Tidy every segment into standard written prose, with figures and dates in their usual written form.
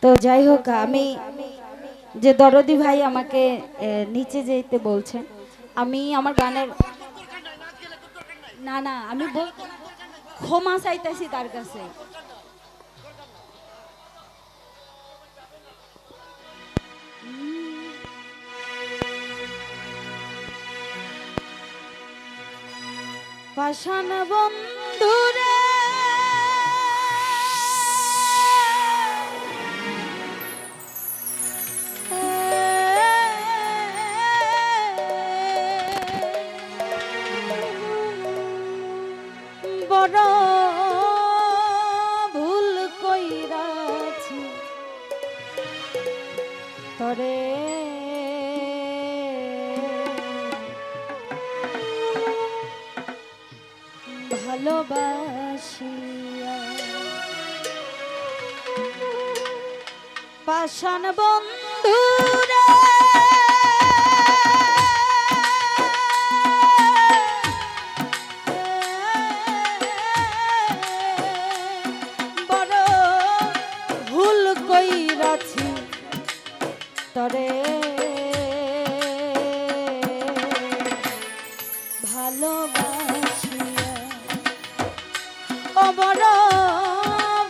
তো যাই হোক, আমি যে দরদি ভাই আমাকে নিচে যেতে বলছেন, আমি আমার গানের না না আমি ক্ষমা চাইতেছি তার কাছে। পাষাণ বন্ধুরে বড় ভুল কইরাছি তরে ভালোবাসিয়া। পাষাণ বন্ধুরে বড় ভুল কইরাছি তরে ভালোবাসিয়া। ও বড়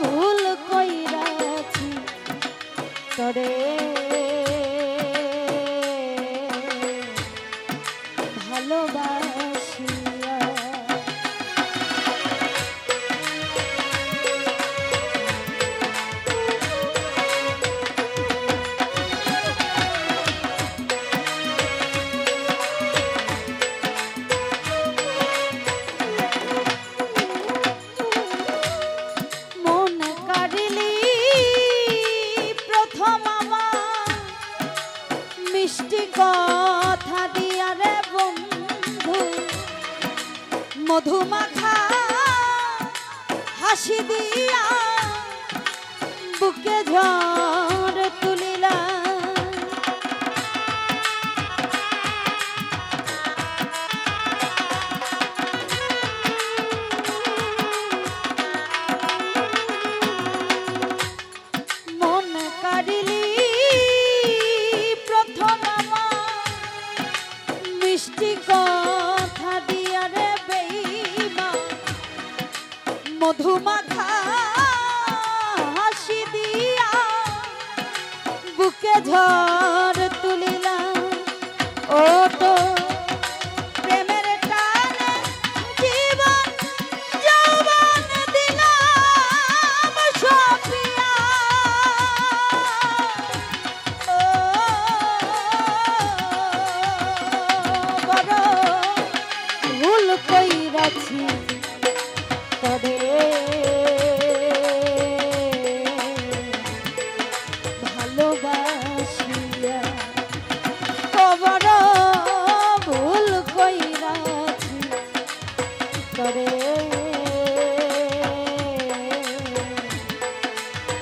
ভুল কইরাছি তরে ভালোবাসিয়া। মিষ্টি কথা দিয়া রে বন্ধু, মধুমাখা হাসি দিয়া বুকে ঝড় তুলিলা। মন কাড়িলি মিষ্টি কথা দিয়া রে বেঈমান, মধুমাখা হাসি দিয়া বুকে ঝড় তুলিলা। ও তো প্রেমের টানে জীবন যৌবন দিলাম সপিয়া। ভুল কইরাছি তবে ভালোবাসিয়া। বড় ভুল কইরাছি তবে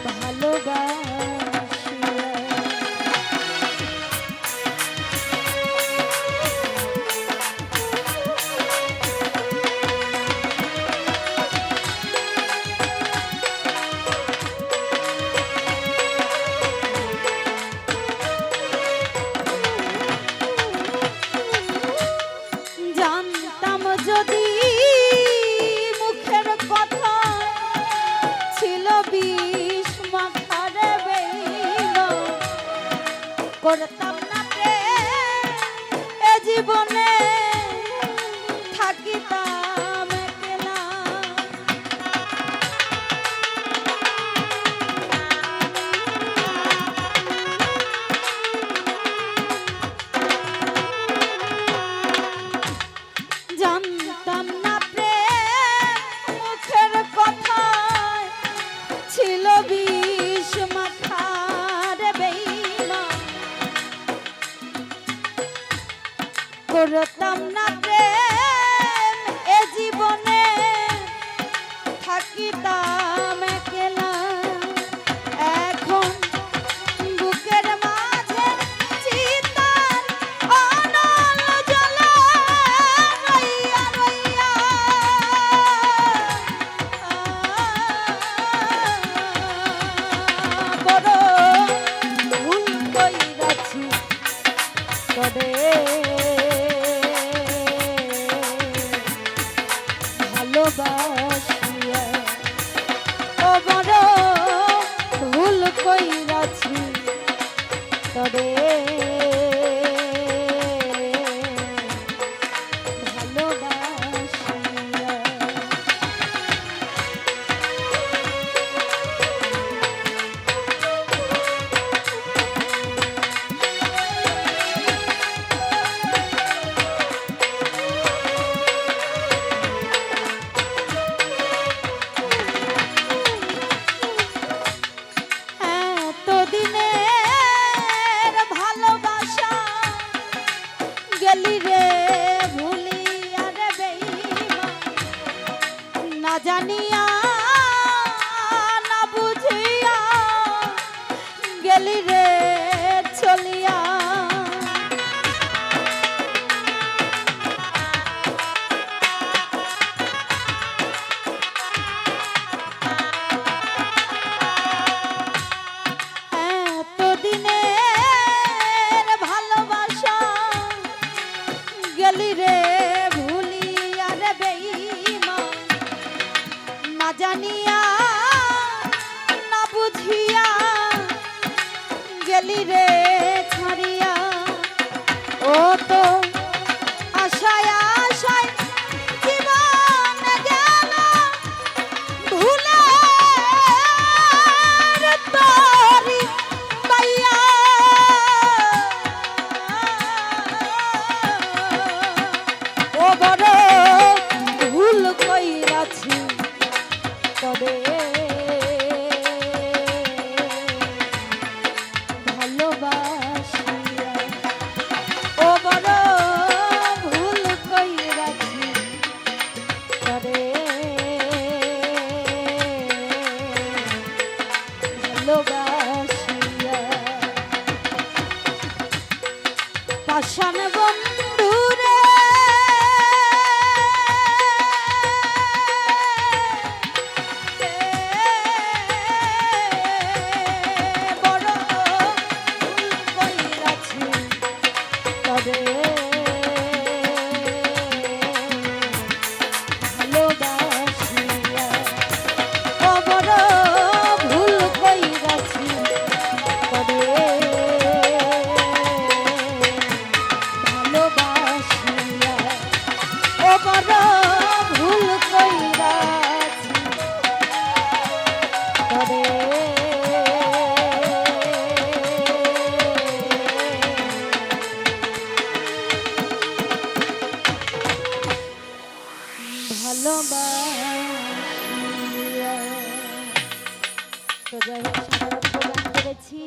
ভালোবাসিয়া। জানতাম যদি মুখের কথা ছিল বিষ মাখা রে বেঈমান, করতাম না প্রেম এ জীবনে থাকিতাম একলা। জানতাম না প্রেম মুখের কথা ছিল বিষ মাখা রে বেঈমান, করতাম না প্রেম এ জীবনে থাকিতাম একলা। এখন বুকের মাঝে চিতার অনল জ্বলে রইয়া রইয়া। বড় গেলি রে ভুলিয়া রে বেঈমান না জানিয়া না বুঝিয়া গেলি রে চলিয়া এতদিনের ভালোবাসা গেলি রে ভুলিয়া রে বেঈমান না জানিয়া না বুঝিয়া গেলি রে ছাড়িয়া ও তো আশায় আশায় জীবন গেল ভুলে রে তোরি পাইয়া ও বড় ভুল কইরাছি তবে ভালোবাসিয়া ও বড় ভুল কইরাছি তবে ভালোবাসিয়া পাষাণ বন্ধুরে বড় ভুল কইরাছি তবে ভালোবাসিয়া ও বড় ভুল কইরাছি তবে ভালোবাসিয়া ও বড় ভুল কইরাছি তবে ভালোবাসিয়া তো যাই হোক সারা রাত প্রোগ্রাম করেছি।